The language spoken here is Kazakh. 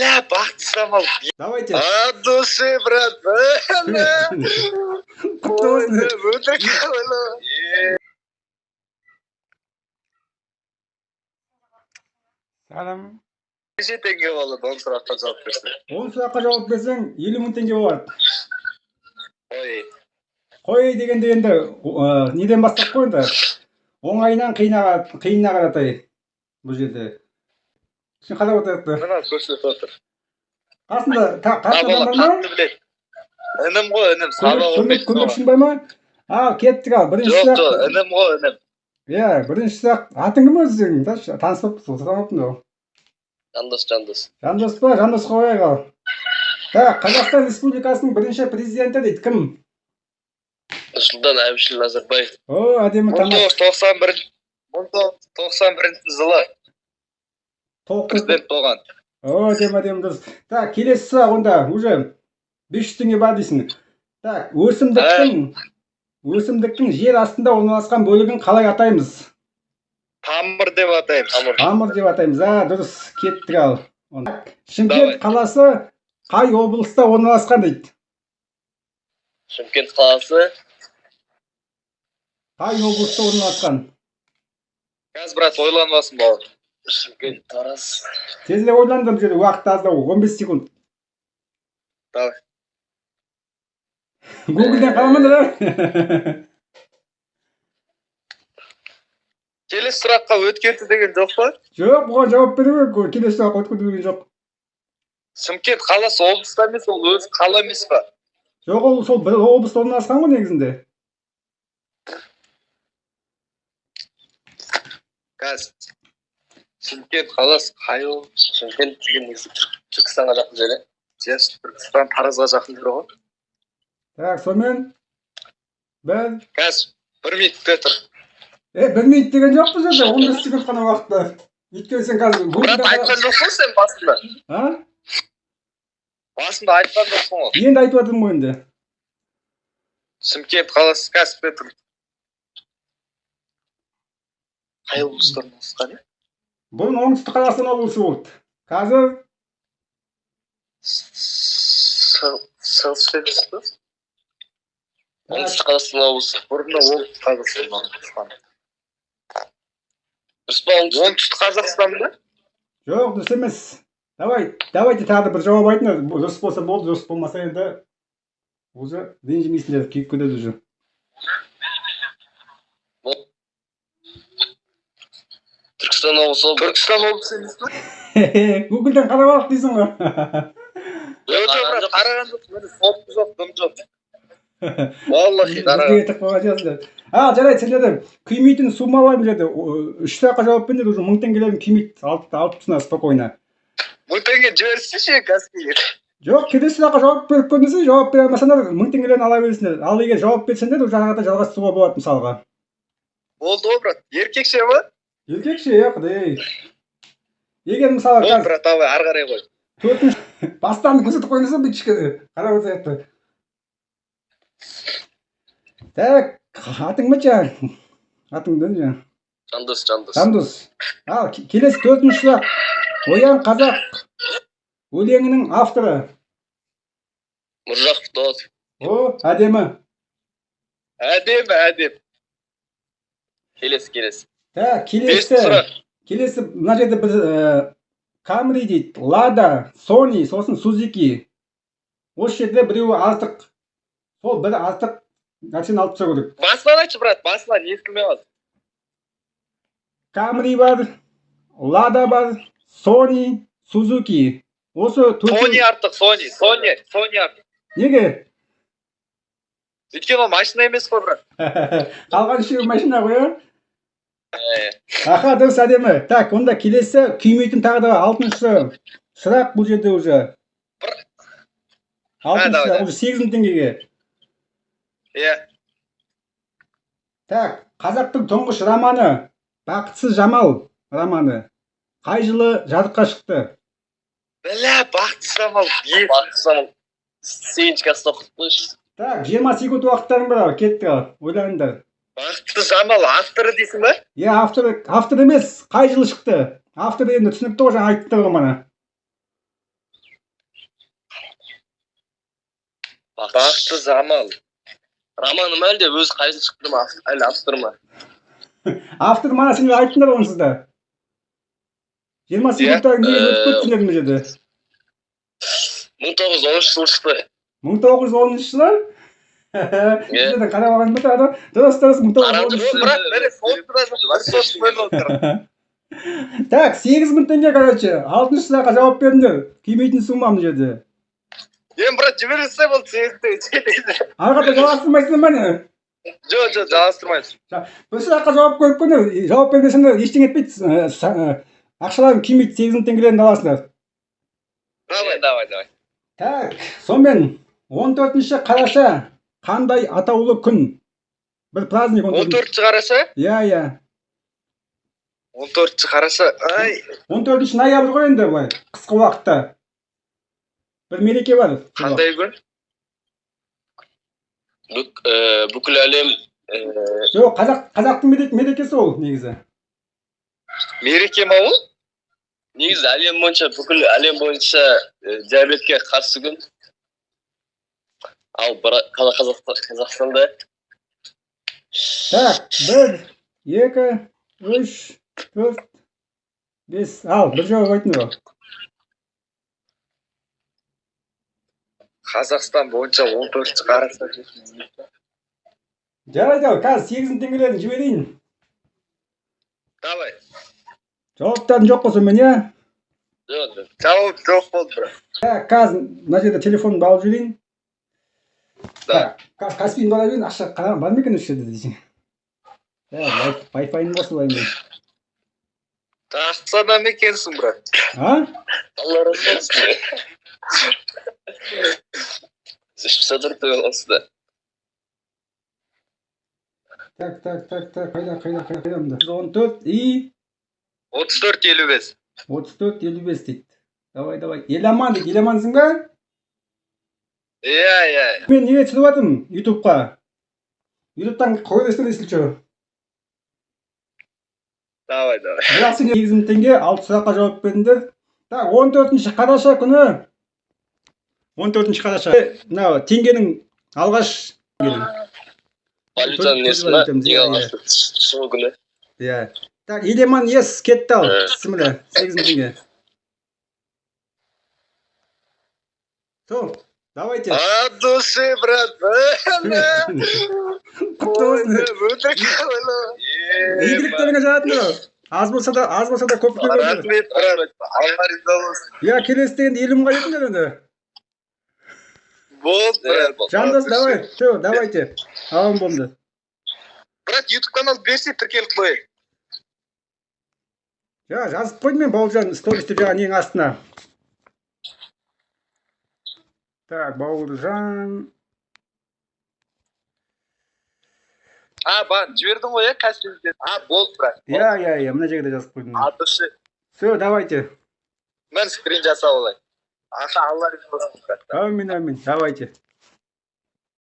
Бля, бақытты самал. Давайте. От души, брат. Құтты болсын. Өтірік қабылы. Салам. Неше теңге болады 10 сұраққа жауап берсең? 10 сұраққа жауап берсең 50 мың теңге болады. Қой дегенде енді неден бастап қой енді. Оңайынан қиынына қаратай бұл жерде. Сен қалай отырды? Мына көрсетіп отыр. Қасында бар ма? Інім ғой, інім. Көмекшің бар ма? Кеттік ал. Бірінші сұрақ. Жоқ, інім ғой, інім. Иә, бірінші сұрақ. Атың кім өзі сенің? Танысып сұрамаппын да. Жандос. Жандос па? Жандос қояйық ал. Қазақстан Республикасының бірінші президенті дейді. Кім? Нұрсұлтан Әбішұлы Назарбаев. Әдемі тамақ. 1991 жылы президент болған. Әдемі дұрыс. Келесі сұрақ онда уже 500 теңге бар дейсің. Өсімдіктің жер астында орналасқан бөлігін қалай атаймыз? Тамыр деп атаймыз. Тамыр деп атаймыз. Дұрыс. Кеттік ал. Шымкент қаласы қай облыста орналасқан дейді? Шымкент қаласы қай облыста орналасқан? Қазір брат ойланбасын бауыр. Шымкент Тараз. Тезірек ойландым жерде, уақыт аздау, 15 секунд. Давай. Гуглден қаламын да. Келесі сұраққа өткерді деген жоқ па? Жоқ, бұған жауап беру керек. Келесі сұраққа өткерді деген жоқ. Шымкент қаласы облыста емес, ол өзі қала емес па? Жоқ, ол сол бір облыста орналасқан ғой негізінде. Қазір Шымкент қаласы қай облыс? Шымкент деген негізі Түркістанға жақын жер. Түркістан Таразға жақын жер ғой. Сонымен қазір 1 минутте тұр. 1 минут деген жоқ бұл жерде, 15 секунд қана уақыт бар. Өйткені сен қазір брат айтқан жоқсың сен басында. Басында айтқан жоқсың ғой. Енді айтып жатырмын ғой енді. Шымкент қаласы қазір тұр. Қай облыста орналасқан? Бұрын оңтүстік қазақстан облысы болды. Қазір оңтүстік қазақстан облысы. Бұрын оңтүстік қазақстан орналасқан. Оңтүстік Қазақстан ба? Жоқ, дұрыс емес. Давайте тағы бір жауап айтыңыз. Дұрыс болса болды, дұрыс болмаса енді уже ренжімейсіңдер, күйіп кетеді уже. Түркістан облысы емес пе? Гуглден қарап алып дейсің ғой. Жоқ, брат, қараған жоқпын. Менде фото жоқ, дым жоқ. Валлахи қараған. Жарайды, сендерде күймейтін сумма бар ма жерде? 3 сұраққа жауап беріңдер, уже 1000 теңгелерін күймейді. Алып тұрсыңдар спокойно. 1000 теңге жіберсінші, кәсіпкер. Жоқ, келесі сұраққа жауап беріп көрдіңіздер, жауап бере алмасаңдар 1000 теңгелерін ала бересіңдер. Ал егер жауап берсеңдер, ол жағада жалғастыруға болады мысалға. Болды ғой, брат. Еркекше ба? Еркекше, құдай. Егер мысалы болды, брат, давай, ары қарай қой. Бастан көрсетіп қойыңыздар, бүйтішке қарап отырайық. Атың ма жаңа? Атыңды жаңа? Жандос. Келесі 4-ші сұрақ. Оян қазақ өлеңінің авторы? Мұржақов Дулат. Әдемі. Әдем. Келесі мына жерде біз Камри дейді, Лада, Сони, сосын Сузики. Осы жерде біреуі артық. Сол бір артық нәрсені алып түсіру керек. Басынан айтшы, брат, басынан естілмей қалды. Камри бар, Лада бар, Сони, Сузуки. Сони артық, Сони артық. Неге? Өйткені ол машина емес қой, брат. Қалған үшеуі машина ғой, дұрыс, әдемі. Онда келесі күймейтін тағы да 6-шы сұрақ бұл жерде уже. 6-шы сұрақ уже 8000 теңгеге. Қазақтың тұңғыш романы Бақытсыз Жамал романы қай жылы жарыққа шықты? Бля, Бақытсыз Жамал. 8-ші класста оқып қойшы. 20 секунд уақыттарың бар, кеттік ал, ойланыңдар. Бақытсыз Жамал авторы дейсің ба? Автор емес, қай жылы шықты? Автор енді түсінікті ғой, жаңа айтты ғой мана. Бақытты заман. Романым әлде өзі қайсы шықты ма, әлі автор ма? Автор мана сендер айттыңдар онсыз да. 20 секундта неге өтіп кетсіңдер мына жерде. 1913 жылы шықты. 1910 жылы? Біздерден қарап алған ба тағы? Дұрыс 1910 жылы. Бірақ міне соғыттыра Так, 8000 теңге, короче. 6-шы сұраққа жауап беріңдер. Күймейтін сумма мына жерде. Мен брат жіберсе болды сегізді. Ары қарата жалғастырмайсыңдар ма не? Жоқ, жалғастырмаймыз. Бір сұраққа жауап қойып қойыңдар. Жауап бермесеңдер ештеңе етпейді. Ақшаларың күймейді, 8000 теңгелерін аласыңдар. Давай. Так, сонымен 14 қараша қандай атаулы күн? Бір праздник 14 қараша? Иә. 14 қараша, ай. 14 ноябрь ғой енді былай, қысқы уақытта. Бір мереке бар. Қандай күн? Бүкіл әлем... Жоқ, қазақтың мерекесі ол негізі. Мереке ма ол? Негізі әлем бойынша, бүкіл әлем бойынша диабетке қарсы күн. Ал Қазақстанда. Так, 1, 2, 3, 4, 5. Ал, бір жауап айтыңдар. Қазақстан бойынша 14 қараша. Жарайды, қазір 8000 теңгелерін жіберейін. Давай. Жауаптарын жоқ болсын мен, иә? Жауап жоқ болды, брат. Так, қазір мына жерде телефонымды алып жіберейін. Да. Каспийін бара берейін, ақша қараған бар ма екен осы жерде дейсің? Wi-Fi-ны қосылайын мен. Тақса да ма екенсің, брат? А? Алла разы болсын. Шыдырды осы да. Так, қайда мұнда? 14 и... 34-55. 34-55 дейді. Давай. Еламан дейді, еламансың ба? Иә. Мен неге түсіріп атым ютубқа? Ютубтан қой дейсің що? Давай. Бірақ сен 8000 теңге 6 сұраққа жауап бердіңдер. Так, 14 қараша күні. 14 қараша. Мынау теңгенің алғаш валютаның несі ма? Ең алғаш сол күні. Иә. Так, Елеман ес кетті ал. Сімілі, 8000 теңге. Сол, давайте. От души, брат. Құтты болсын. Игіліктеріңе жаратыңдар. Аз болса да көп көріңдер. Рахмет, брат. Алла риза болсын. Я келесі дегенде елімға етіңдер енді. Болды, брат. Жандос, давай. Все, давайте. Алым болды. Брат, YouTube канал берсе тіркеліп қойайық. Жазып қойдым мен Бауыржан стористі жаңа ең астына. Так, Бауыржан. Жібердің ғой, кәсіпте. Болды, брат. Иә, мына жерде жазып қойдым. Атышы. Все, давайте. Мен скрин жасап алайын. Алла риза болсын, брат. Амин, давайте.